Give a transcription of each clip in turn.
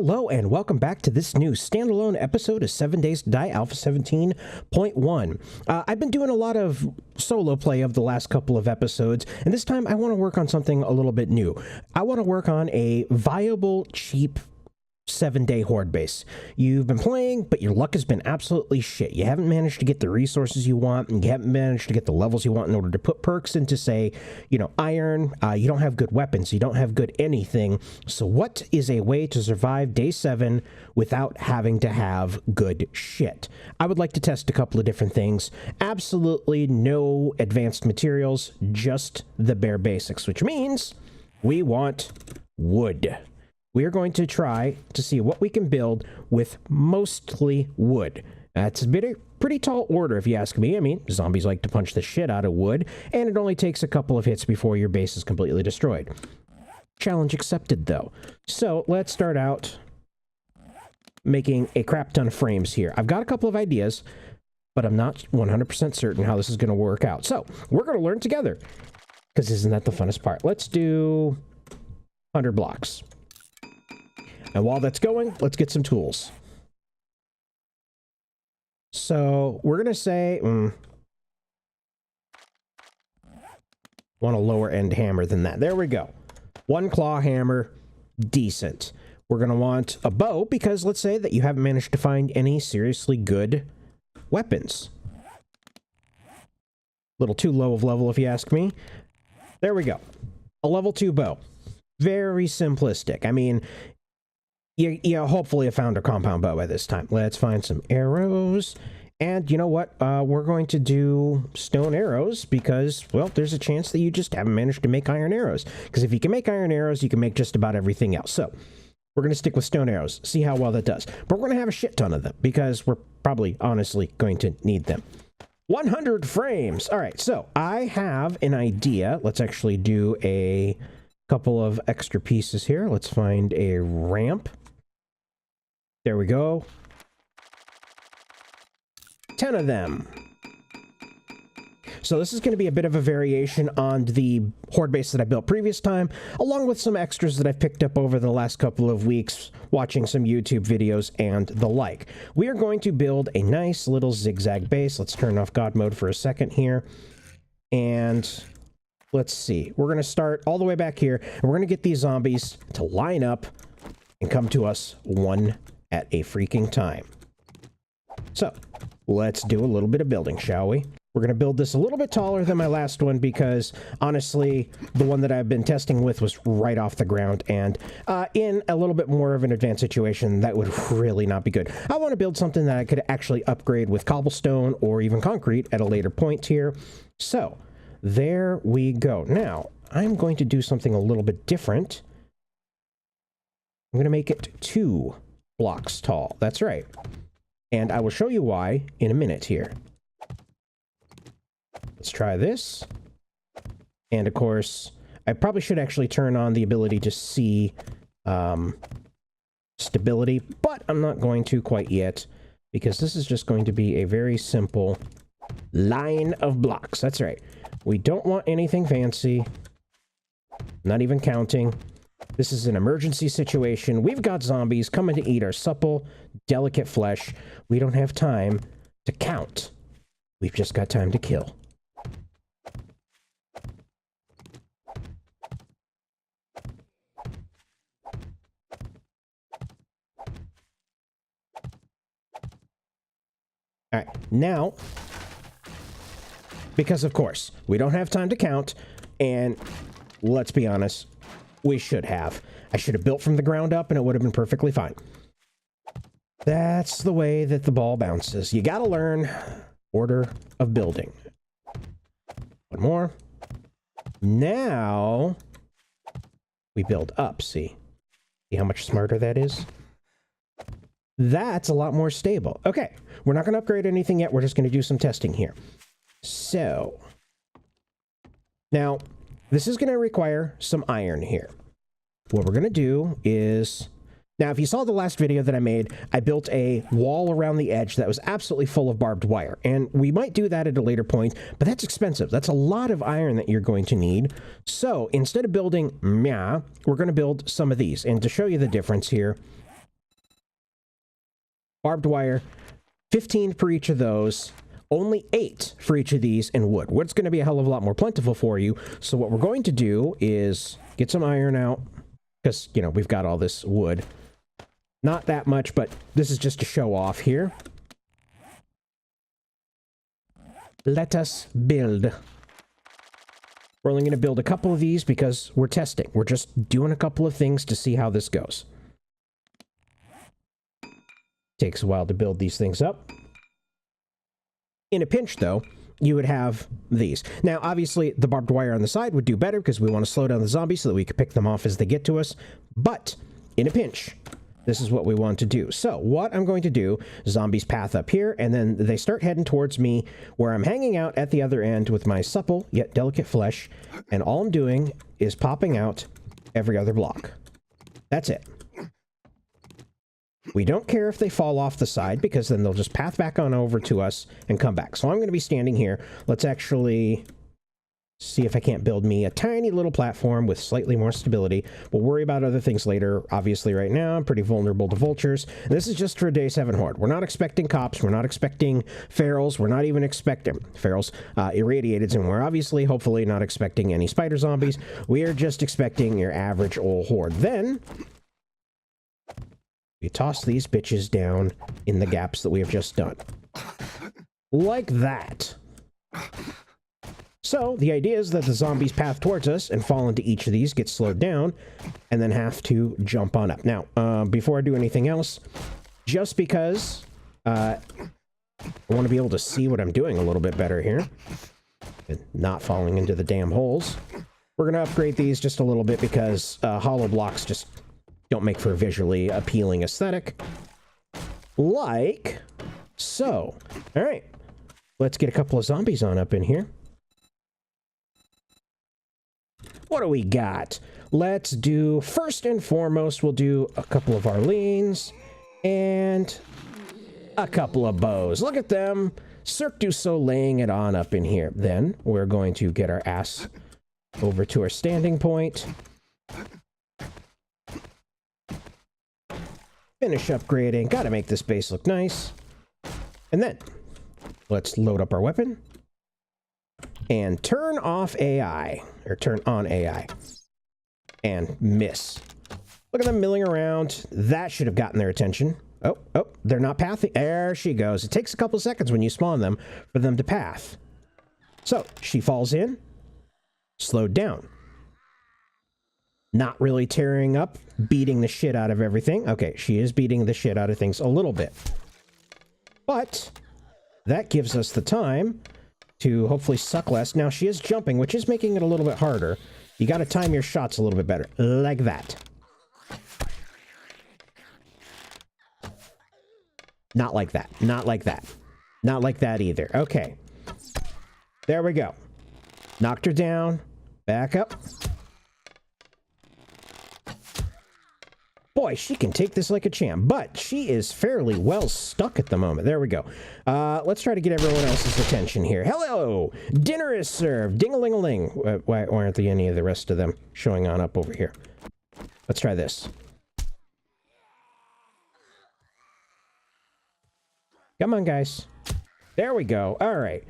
Hello and welcome back to this new standalone episode of 7 Days to Die Alpha 17.1. I've been doing a lot of solo play of the last couple of episodes, and this time I want to work on something a little bit new. I want to work on a viable, cheap 7-day Horde base. You've been playing, but your luck has been absolutely shit. You haven't managed to get the resources you want, and you haven't managed to get the levels you want in order to put perks into, say, iron. You don't have good weapons. You don't have good anything. So what is a way to survive day 7 without having to have good shit? I would like to test a couple of different things. Absolutely no advanced materials, just the bare basics, which means we want wood. We are going to try to see what we can build with mostly wood. That's a pretty tall order, if you ask me. I mean, zombies like to punch the shit out of wood, and it only takes a couple of hits before your base is completely destroyed. Challenge accepted, though. So let's start out making a crap ton of frames here. I've got a couple of ideas, but I'm not 100% certain how this is going to work out. So we're going to learn together, because isn't that the funnest part? Let's do 100 blocks. And while that's going, let's get some tools. So we're going to say, want a lower end hammer than that. There we go. One claw hammer, decent. We're going to want a bow because let's say that you haven't managed to find any seriously good weapons. A little too low of level if you ask me. There we go. A level 2 bow. Very simplistic. I mean, you hopefully have found a compound bow by this time. Let's find some arrows. And you know what? We're going to do stone arrows because, well, there's a chance that you just haven't managed to make iron arrows. Because if you can make iron arrows, you can make just about everything else. So we're going to stick with stone arrows, see how well that does. But we're going to have a shit ton of them because we're probably honestly going to need them. 100 frames. All right, so I have an idea. Let's actually do a couple of extra pieces here. Let's find a ramp. There we go. 10 of them. So this is going to be a bit of a variation on the Horde base that I built previous time, along with some extras that I've picked up over the last couple of weeks, watching some YouTube videos and the like. We are going to build a nice little zigzag base. Let's turn off God mode for a second here. And let's see. We're going to start all the way back here, and we're going to get these zombies to line up and come to us one at a freaking time. So let's do a little bit of building, shall we? We're going to build this a little bit taller than my last one because honestly, the one that I've been testing with was right off the ground, and in a little bit more of an advanced situation, that would really not be good. I want to build something that I could actually upgrade with cobblestone or even concrete at a later point here. So there we go. Now, I'm going to do something a little bit different. I'm going to make it 2 blocks tall. That's right. And I will show you why in a minute here. Let's try this. And of course, I probably should actually turn on the ability to see stability, but I'm not going to quite yet because this is just going to be a very simple line of blocks. That's right. We don't want anything fancy. Not even counting. This is an emergency situation. We've got zombies coming to eat our supple, delicate flesh. We don't have time to count. We've just got time to kill. All right, now, because of course, we don't have time to count, and let's be honest, we should have. I should have built from the ground up and it would have been perfectly fine. That's the way that the ball bounces. You gotta learn order of building. One more. Now we build up, see? See how much smarter that is? That's a lot more stable. Okay, we're not gonna upgrade anything yet. We're just gonna do some testing here. So, now, this is gonna require some iron here. What we're going to do is, now if you saw the last video that I made, I built a wall around the edge that was absolutely full of barbed wire. And we might do that at a later point, but that's expensive. That's a lot of iron that you're going to need. So instead of building we're going to build some of these. And to show you the difference here, barbed wire, 15 per each of those, only 8 for each of these, and wood. Wood's going to be a hell of a lot more plentiful for you. So what we're going to do is get some iron out, because, you know, we've got all this wood. Not that much, but this is just to show off here. Let us build. We're only going to build a couple of these because we're testing. We're just doing a couple of things to see how this goes. Takes a while to build these things up. In a pinch, though, you would have these. Now, obviously, the barbed wire on the side would do better because we want to slow down the zombies so that we can pick them off as they get to us. But in a pinch, this is what we want to do. So what I'm going to do, zombies path up here, and then they start heading towards me where I'm hanging out at the other end with my supple yet delicate flesh, and all I'm doing is popping out every other block. That's it. We don't care if they fall off the side, because then they'll just path back on over to us and come back. So I'm going to be standing here. Let's actually see if I can't build me a tiny little platform with slightly more stability. We'll worry about other things later. Obviously, right now, I'm pretty vulnerable to vultures. And this is just for a day 7 horde. We're not expecting cops. We're not expecting ferals. We're not even expecting ferals, irradiateds. And we're obviously, hopefully, not expecting any spider zombies. We are just expecting your average old horde. Then we toss these bitches down in the gaps that we have just done. Like that. So, the idea is that the zombies path towards us and fall into each of these, get slowed down, and then have to jump on up. Now, before I do anything else, just because I want to be able to see what I'm doing a little bit better here, and not falling into the damn holes, we're going to upgrade these just a little bit because hollow blocks just don't make for a visually appealing aesthetic. Like so. All right. Let's get a couple of zombies on up in here. What do we got? Let's do, first and foremost, we'll do a couple of Arlenes and a couple of bows. Look at them. Cirque du Soleil laying it on up in here. Then we're going to get our ass over to our standing point. Finish upgrading. Gotta make this base look nice. And then, let's load up our weapon. And turn off AI. Or turn on AI. And miss. Look at them milling around. That should have gotten their attention. Oh, they're not pathing. There she goes. It takes a couple seconds when you spawn them for them to path. So, she falls in. Slowed down. Not really tearing up, beating the shit out of everything. Okay, she is beating the shit out of things a little bit. But that gives us the time to hopefully suck less. Now, she is jumping, which is making it a little bit harder. You got to time your shots a little bit better. Like that. Not like that. Not like that. Not like that either. Okay. There we go. Knocked her down. Back up. Boy, she can take this like a champ, but she is fairly well stuck at the moment. There we go. Let's try to get everyone else's attention here. Hello! Dinner is served. Ding-a-ling-a-ling. Why aren't there any of the rest of them showing on up over here? Let's try this. Come on, guys. There we go. All right.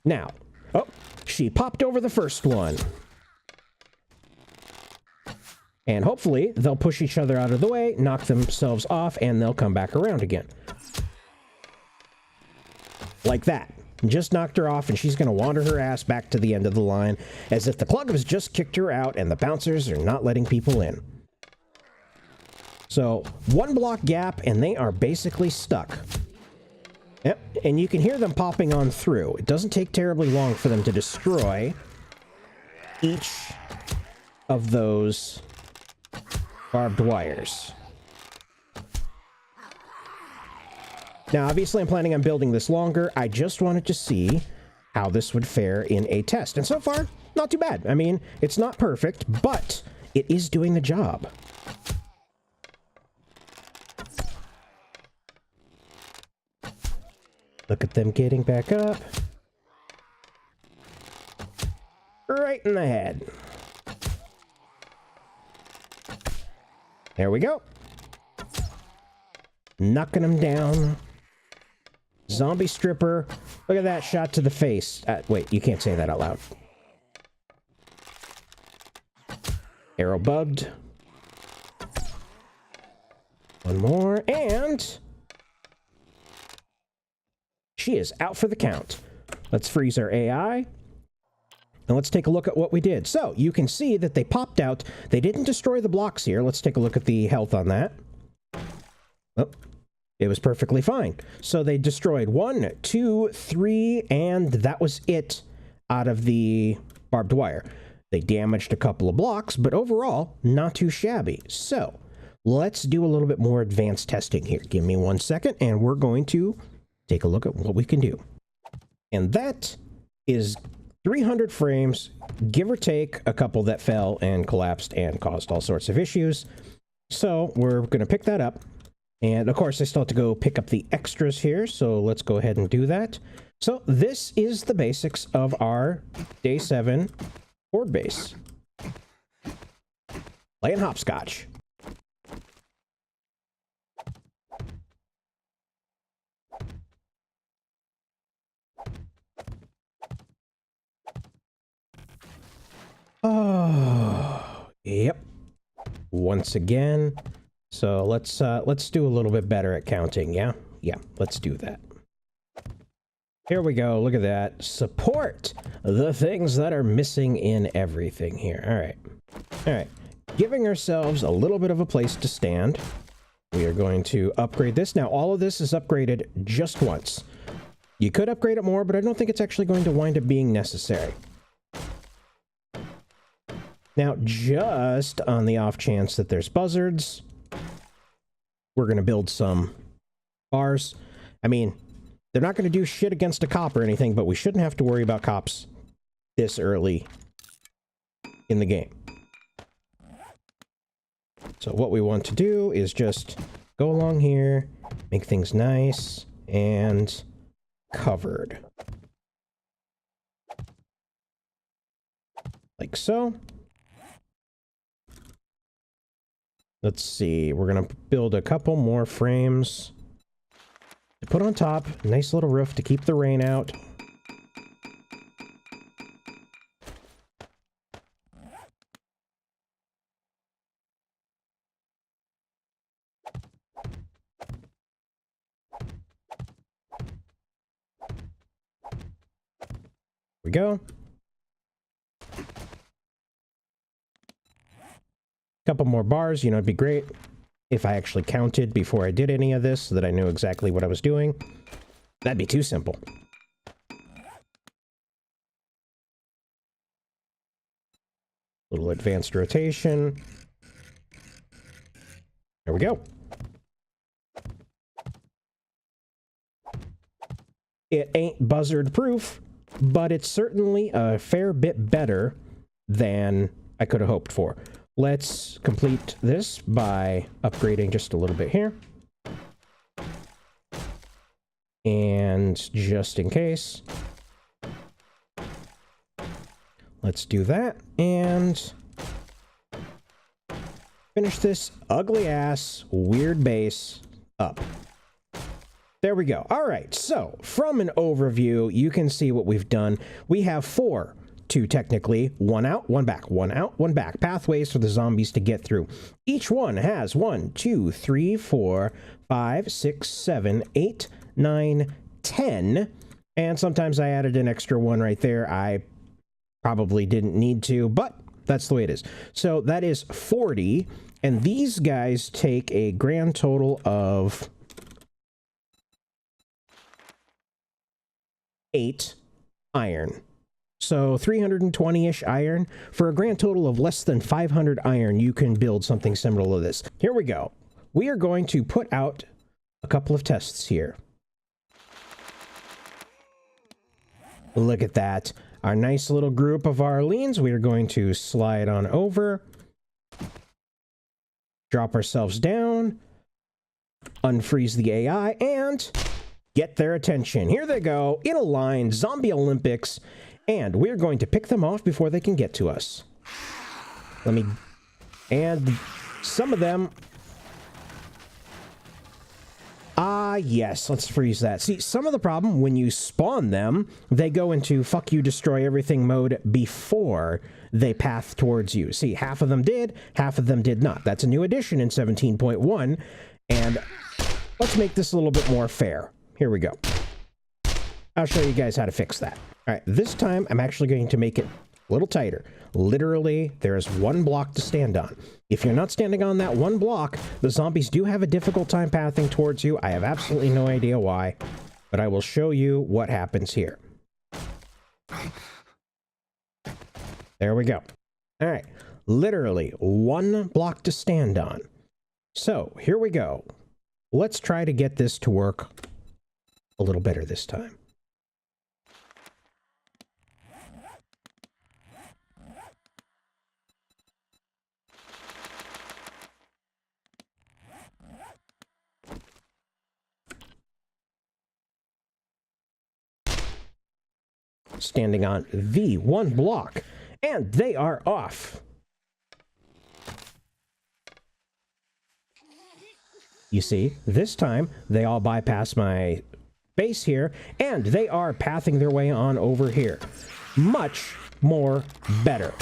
Now, oh, she popped over the first one. And hopefully, they'll push each other out of the way, knock themselves off, and they'll come back around again. Like that. Just knocked her off, and she's going to wander her ass back to the end of the line, as if the Cluggers just kicked her out, and the bouncers are not letting people in. So, 1 block gap, and they are basically stuck. Yep, and you can hear them popping on through. It doesn't take terribly long for them to destroy each of those barbed wires. Now, obviously, I'm planning on building this longer. I just wanted to see how this would fare in a test. And so far, not too bad. I mean, it's not perfect, but it is doing the job. Look at them getting back up. Right in the head. There we go. Knocking them down. Zombie stripper. Look at that shot to the face. Wait, you can't say that out loud. Arrow bugged. One more, and she is out for the count. Let's freeze our AI. And let's take a look at what we did. So, you can see that they popped out. They didn't destroy the blocks here. Let's take a look at the health on that. Oh, it was perfectly fine. So they destroyed 1, 2, 3, and that was it out of the barbed wire. They damaged a couple of blocks, but overall, not too shabby. So, let's do a little bit more advanced testing here. Give me 1 second, and we're going to take a look at what we can do. And that is 300 frames, give or take a couple that fell and collapsed and caused all sorts of issues. So we're going to pick that up. And of course, I still have to go pick up the extras here. So let's go ahead and do that. So this is the basics of our Day 7 Horde base. Playing hopscotch. Oh, yep. Once again. So let's do a little bit better at counting, yeah? Yeah, let's do that. Here we go. Look at that. Support the things that are missing in everything here. All right. All right. Giving ourselves a little bit of a place to stand. We are going to upgrade this. Now, all of this is upgraded just once. You could upgrade it more, but I don't think it's actually going to wind up being necessary. Now, just on the off chance that there's buzzards, we're going to build some bars. I mean, they're not going to do shit against a cop or anything, but we shouldn't have to worry about cops this early in the game. So what we want to do is just go along here, make things nice and covered. Like so. Let's see, we're going to build a couple more frames to put on top. Nice little roof to keep the rain out. Here we go. Couple more bars, you know, it'd be great if I actually counted before I did any of this so that I knew exactly what I was doing. That'd be too simple. Little advanced rotation. There we go. It ain't buzzard proof, but it's certainly a fair bit better than I could have hoped for. Let's complete this by upgrading just a little bit here. And just in case, let's do that and finish this ugly ass weird base up. There we go. All right, so from an overview, you can see what we've done. We have 4 to technically 1 out, 1 back, 1 out, 1 back pathways for the zombies to get through. Each one has 1, 2, 3, 4, 5, 6, 7, 8, 9, 10, and sometimes I added an extra one right there. I probably didn't need to, but that's the way it is. So that is 40, and these guys take a grand total of 8 iron. So 320-ish iron. For a grand total of less than 500 iron, you can build something similar to this. Here we go. We are going to put out a couple of tests here. Look at that. Our nice little group of Arlenes. We are going to slide on over. Drop ourselves down. Unfreeze the AI and get their attention. Here they go, in a line, Zombie Olympics. And we're going to pick them off before they can get to us. And some of them Yes, let's freeze that. See, some of the problem, when you spawn them, they go into fuck you, destroy everything mode before they path towards you. See, half of them did, half of them did not. That's a new addition in 17.1, and let's make this a little bit more fair. Here we go. I'll show you guys how to fix that. All right, this time I'm actually going to make it a little tighter. Literally, there is one block to stand on. If you're not standing on that one block, the zombies do have a difficult time pathing towards you. I have absolutely no idea why, but I will show you what happens here. There we go. All right, literally one block to stand on. So here we go. Let's try to get this to work a little better this time. Standing on the one block, and they are off. You see, this time they all bypass my base here, and they are pathing their way on over here. Much more better.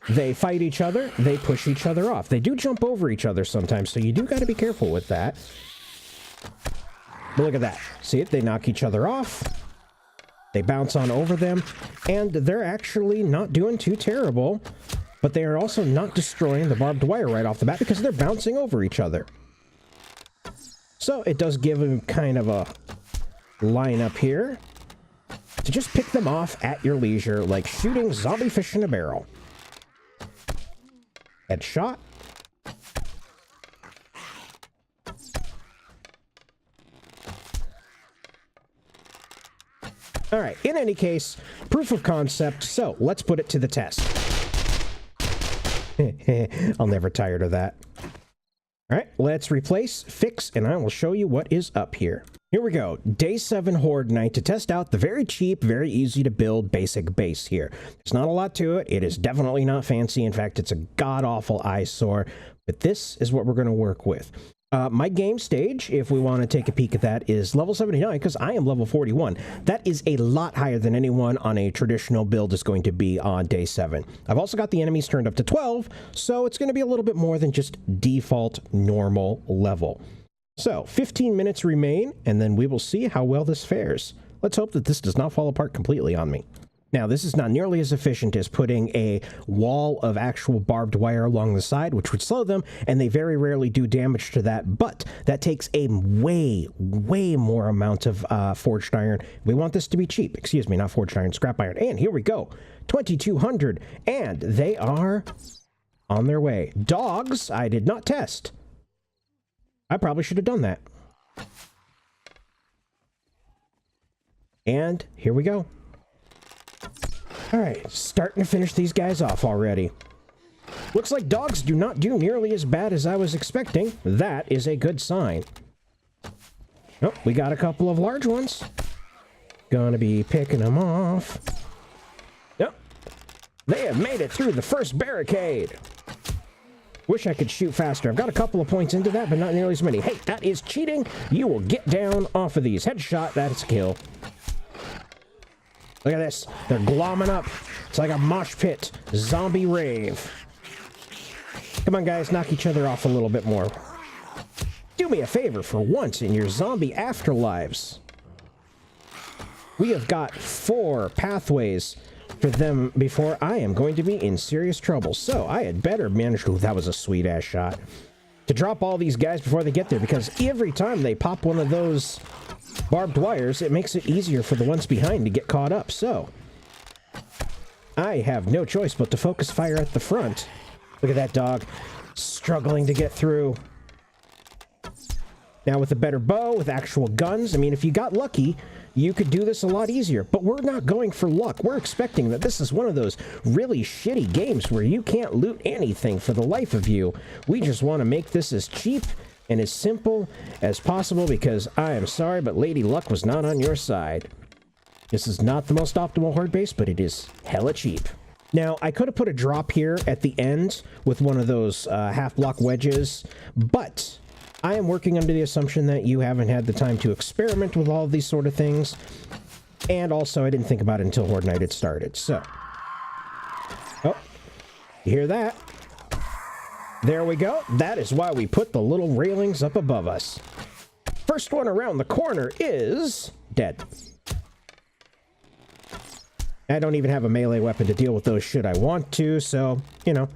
They fight each other, they push each other off. They do jump over each other sometimes, so you do got to be careful with that. But look at that. See it? They knock each other off. They bounce on over them, and they're actually not doing too terrible, but they are also not destroying the barbed wire right off the bat because they're bouncing over each other. So it does give them kind of a line up here to just pick them off at your leisure, like shooting zombie fish in a barrel. Headshot. All right, in any case, proof of concept, so let's put it to the test. I'll never tire of that. All right, let's replace, fix, and I will show you what is up here. Here we go, Day 7 Horde Night to test out the very cheap, very easy to build basic base here. There's not a lot to it. It is definitely not fancy. In fact, it's a god-awful eyesore, but this is what we're going to work with. My game stage, if we want to take a peek at that, is level 79, because I am level 41. That is a lot higher than anyone on a traditional build is going to be on Day 7. I've also got the enemies turned up to 12, so it's going to be a little bit more than just default normal level. So, 15 minutes remain, and then we will see how well this fares. Let's hope that this does not fall apart completely on me. Now, this is not nearly as efficient as putting a wall of actual barbed wire along the side, which would slow them, and they very rarely do damage to that, but that takes a way more amount of forged iron. We want this to be cheap. Excuse me, not forged iron, scrap iron. And here we go, 2,200, and they are on their way. Dogs, I did not test. I probably should have done that. And here we go. All right, starting to finish these guys off already. Looks like dogs do not do nearly as bad as I was expecting. That is a good sign. Oh, we got a couple of large ones. Gonna be picking them off. Yep. They have made it through the first barricade. Wish I could shoot faster. I've got a couple of points into that, but not nearly as many. Hey, that is cheating. You will get down off of these. Headshot, that's a kill. Look at this. They're glomming up. It's like a mosh pit. Zombie rave. Come on, guys. Knock each other off a little bit more. Do me a favor for once in your zombie afterlives. We have got 4 pathways for them before I am going to be in serious trouble. So I had better manage... Ooh, that was a sweet-ass shot. To drop all these guys before they get there, because every time they pop one of those barbed wires, it makes it easier for the ones behind to get caught up. So I have no choice but to focus fire at the front. Look at that dog struggling to get through. Now with a better bow, with actual guns, I mean, if you got lucky, you could do this a lot easier. But we're not going for luck. We're expecting that this is one of those really shitty games where you can't loot anything for the life of you. We just want to make this as cheap and as simple as possible, because I am sorry, but Lady Luck was not on your side. This is not the most optimal horde base, but it is hella cheap. Now, I could have put a drop here at the end with one of those half-block wedges, but I am working under the assumption that you haven't had the time to experiment with all of these sort of things. And also, I didn't think about it until Horde Night had started, so. Oh, you hear that? There we go. That is why we put the little railings up above us. First one around the corner is dead. I don't even have a melee weapon to deal with those should I want to, so, you know.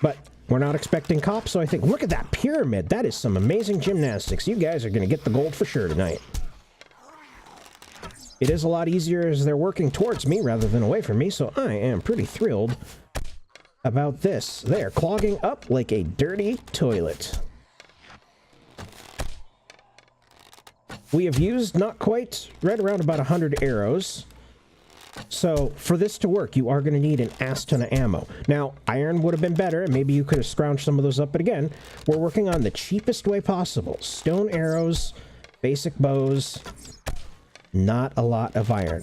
But we're not expecting cops, so I think, look at that pyramid. That is some amazing gymnastics. You guys are going to get the gold for sure tonight. It is a lot easier as they're working towards me rather than away from me, so I am pretty thrilled about this. They are clogging up like a dirty toilet. We have used not quite, right around about 100 arrows. So for this to work, you are going to need an ass ton of ammo. Now, iron would have been better, and maybe you could have scrounged some of those up, but again, we're working on the cheapest way possible. Stone arrows, basic bows, not a lot of iron.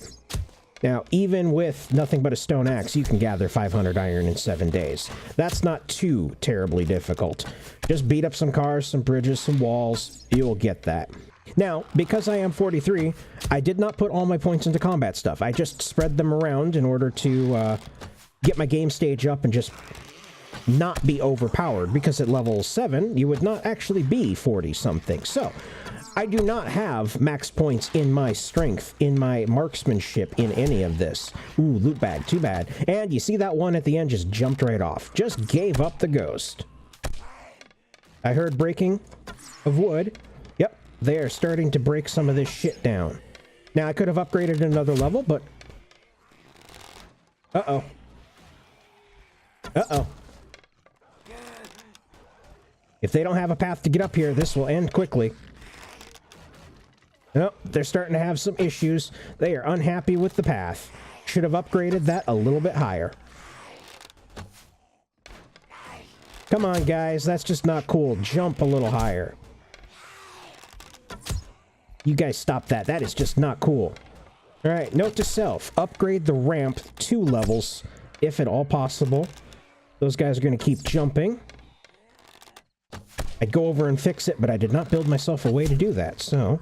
Now, even with nothing but a stone axe, you can gather 500 iron in 7 days. That's not too terribly difficult. Just beat up some cars, some bridges, some walls. You will get that. Now, because I am 43, I did not put all my points into combat stuff. I just spread them around in order to get my game stage up and just not be overpowered, because at level 7, you would not actually be 40-something. So, I do not have max points in my strength, in my marksmanship, in any of this. Ooh, loot bag, too bad. And you see that one at the end just jumped right off. Just gave up the ghost. I heard breaking of wood. Yep, they are starting to break some of this shit down. Now, I could have upgraded another level, but... Uh-oh. Uh-oh. If they don't have a path to get up here, this will end quickly. Oh, they're starting to have some issues. They are unhappy with the path. Should have upgraded that a little bit higher. Come on, guys. That's just not cool. Jump a little higher. You guys stop that. That is just not cool. All right, note to self. Upgrade the ramp 2 levels, if at all possible. Those guys are going to keep jumping. I'd go over and fix it, but I did not build myself a way to do that, so...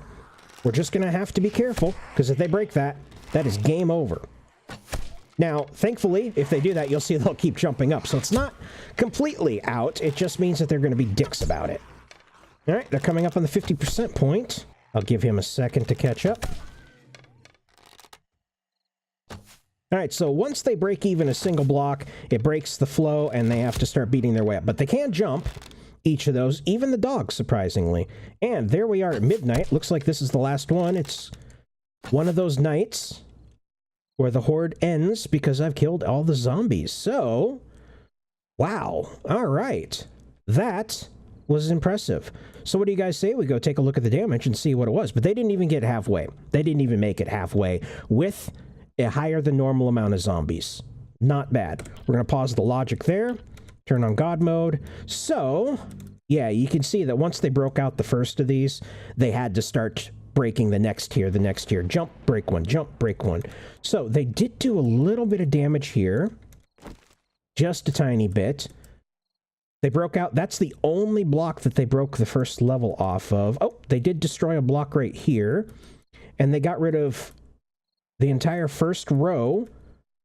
We're just going to have to be careful, because if they break that, that is game over. Now, thankfully, if they do that, you'll see they'll keep jumping up. So it's not completely out. It just means that they're going to be dicks about it. All right, they're coming up on the 50% point. I'll give him a second to catch up. All right, so once they break even a single block, it breaks the flow, and they have to start beating their way up. But they can jump. Each of those, even the dogs, surprisingly. And there we are at midnight. Looks like this is the last one. It's one of those nights where the horde ends because I've killed all the zombies. So, wow. All right. That was impressive. So what do you guys say we go take a look at the damage and see what it was? But they didn't even get halfway. They didn't even make it halfway with a higher than normal amount of zombies. Not bad. We're going to pause the logic there. Turn on God mode. So, yeah, you can see that once they broke out the first of these, they had to start breaking the next tier, jump, break one, jump, break one. So they did do a little bit of damage here. Just a tiny bit. They broke out. That's the only block that they broke the first level off of. Oh, they did destroy a block right here. And they got rid of the entire first row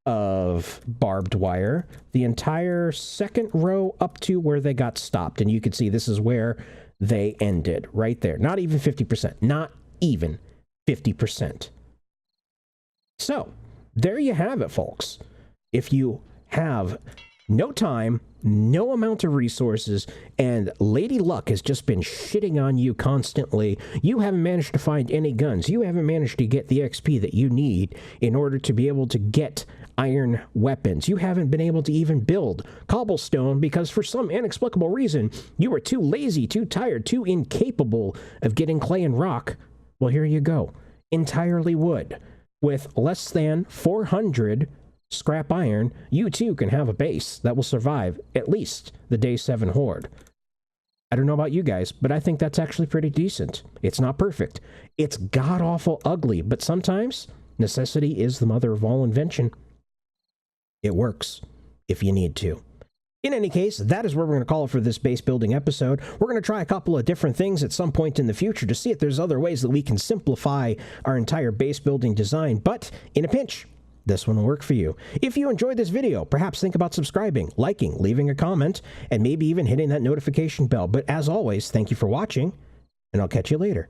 of barbed wire, the entire second row up to where they got stopped. And you can see this is where they ended, right there. Not even 50%. Not even 50%. So, there you have it, folks. If you have no time, no amount of resources, and Lady Luck has just been shitting on you constantly, you haven't managed to find any guns, you haven't managed to get the XP that you need in order to be able to get iron weapons. You haven't been able to even build cobblestone because for some inexplicable reason, you were too lazy, too tired, too incapable of getting clay and rock. Well, here you go. Entirely wood. With less than 400 scrap iron, you too can have a base that will survive at least the day 7 horde. I don't know about you guys, but I think that's actually pretty decent. It's not perfect. It's god-awful ugly, but sometimes necessity is the mother of all invention. It works if you need to. In any case, that is where we're going to call it for this base building episode. We're going to try a couple of different things at some point in the future to see if there's other ways that we can simplify our entire base building design, but in a pinch, this one will work for you. If you enjoyed this video, perhaps think about subscribing, liking, leaving a comment, and maybe even hitting that notification bell. But as always, thank you for watching, and I'll catch you later.